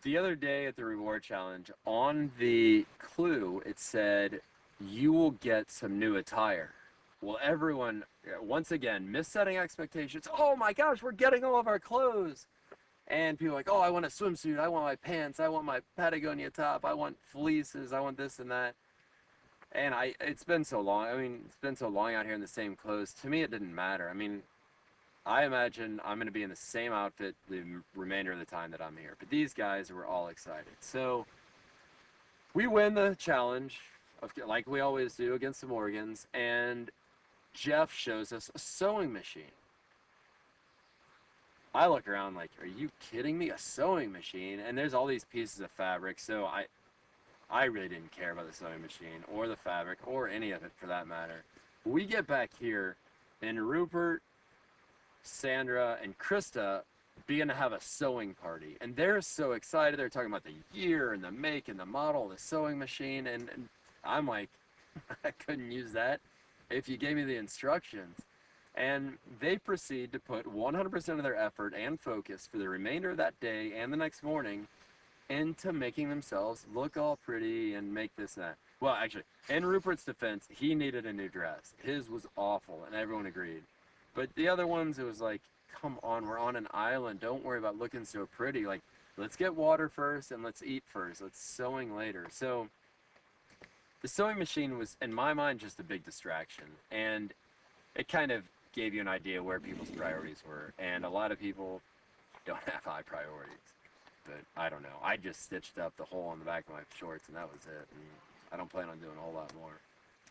The other day at the reward challenge, on the clue, it said, you will get some new attire. Well, everyone, once again, missetting expectations. Oh my gosh, we're getting all of our clothes. And people are like, oh, I want a swimsuit. I want my pants. I want my Patagonia top. I want fleeces. I want this and that. And it's been so long. I mean, it's been so long out here in the same clothes. To me, it didn't matter. I mean, I imagine I'm going to be in the same outfit the remainder of the time that I'm here. But these guys were all excited. So we win the challenge, like we always do, against the Morgans. And Jeff shows us a sewing machine. I look around like, are you kidding me? A sewing machine? And there's all these pieces of fabric. So I really didn't care about the sewing machine or the fabric or any of it for that matter. We get back here and Rupert, Sandra, and Krista begin to have a sewing party. And they're so excited. They're talking about the year and the make and the model, the sewing machine. And I'm like, I couldn't use that if you gave me the instructions. And they proceed to put 100% of their effort and focus for the remainder of that day and the next morning into making themselves look all pretty and make this and that. Well, actually, in Rupert's defense, he needed a new dress. His was awful, and everyone agreed. But the other ones, it was like, come on, we're on an island. Don't worry about looking so pretty. Like, let's get water first and let's eat first. Let's sewing later. So the sewing machine was, in my mind, just a big distraction. And it kind of gave you an idea where people's priorities were. And a lot of people don't have high priorities. But I don't know. I just stitched up the hole on the back of my shorts, and that was it. And I don't plan on doing a whole lot more.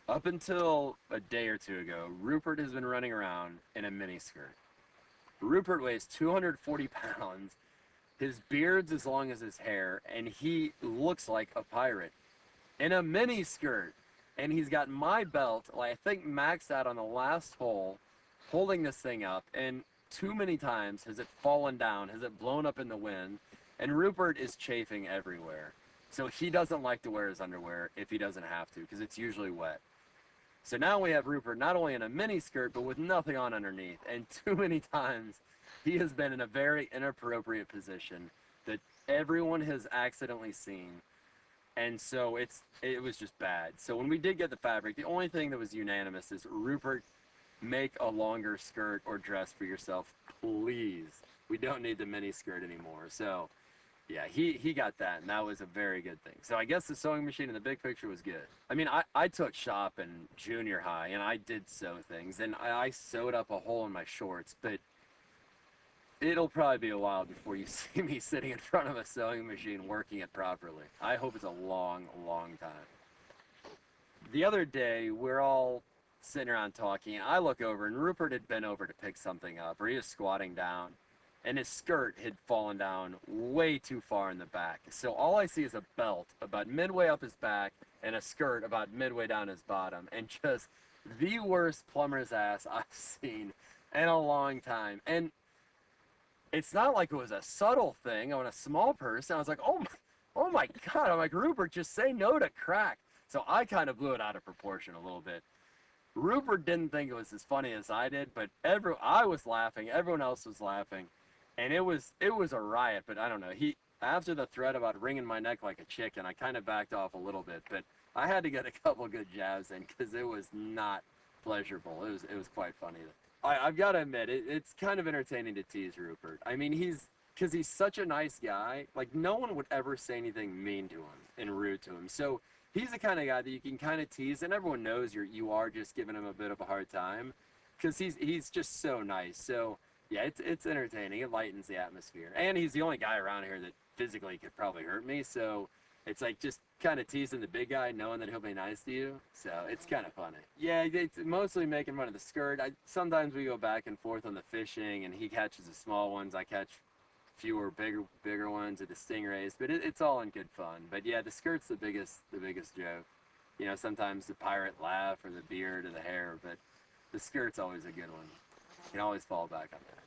Up until a day or two ago, Rupert has been running around in a miniskirt. Rupert weighs 240 pounds. His beard's as long as his hair, and he looks like a pirate in a miniskirt. And he's got my belt, like I think maxed out on the last hole, holding this thing up. And too many times has it fallen down, has it blown up in the wind. And Rupert is chafing everywhere. So he doesn't like to wear his underwear if he doesn't have to, because it's usually wet. So now we have Rupert not only in a mini skirt, but with nothing on underneath. And too many times he has been in a very inappropriate position that everyone has accidentally seen. And so it was just bad. So when we did get the fabric, the only thing that was unanimous is, Rupert, make a longer skirt or dress for yourself, please. We don't need the mini skirt anymore. So yeah, he got that, and that was a very good thing. So I guess the sewing machine in the big picture was good. I mean, I took shop in junior high, and I did sew things, and I sewed up a hole in my shorts, but it'll probably be a while before you see me sitting in front of a sewing machine working it properly. I hope it's a long, long time. The other day, we're all sitting around talking, and I look over, and Rupert had been over to pick something up, or he was squatting down, and his skirt had fallen down way too far in the back. So all I see is a belt about midway up his back and a skirt about midway down his bottom, and just the worst plumber's ass I've seen in a long time. And it's not like it was a subtle thing on a small person. I was like, oh my God. I'm like, Rupert, just say no to crack. So I kind of blew it out of proportion a little bit. Rupert didn't think it was as funny as I did, but I was laughing, everyone else was laughing. And it was a riot, but I don't know. After the threat about wringing my neck like a chicken, I kind of backed off a little bit, but I had to get a couple good jabs in because it was not pleasurable. It was quite funny. I've got to admit, it's kind of entertaining to tease Rupert. I mean, because he's such a nice guy. Like, no one would ever say anything mean to him and rude to him. So he's the kind of guy that you can kind of tease, and everyone knows you are just giving him a bit of a hard time because he's just so nice. So yeah, it's entertaining. It lightens the atmosphere. And he's the only guy around here that physically could probably hurt me. So it's like just kind of teasing the big guy, knowing that he'll be nice to you. So it's kind of funny. Yeah, it's mostly making fun of the skirt. Sometimes we go back and forth on the fishing, and he catches the small ones. I catch fewer, bigger ones at the stingrays. But it's all in good fun. But yeah, the skirt's the biggest joke. You know, sometimes the pirate laugh or the beard or the hair, but the skirt's always a good one. You can always fall back on that.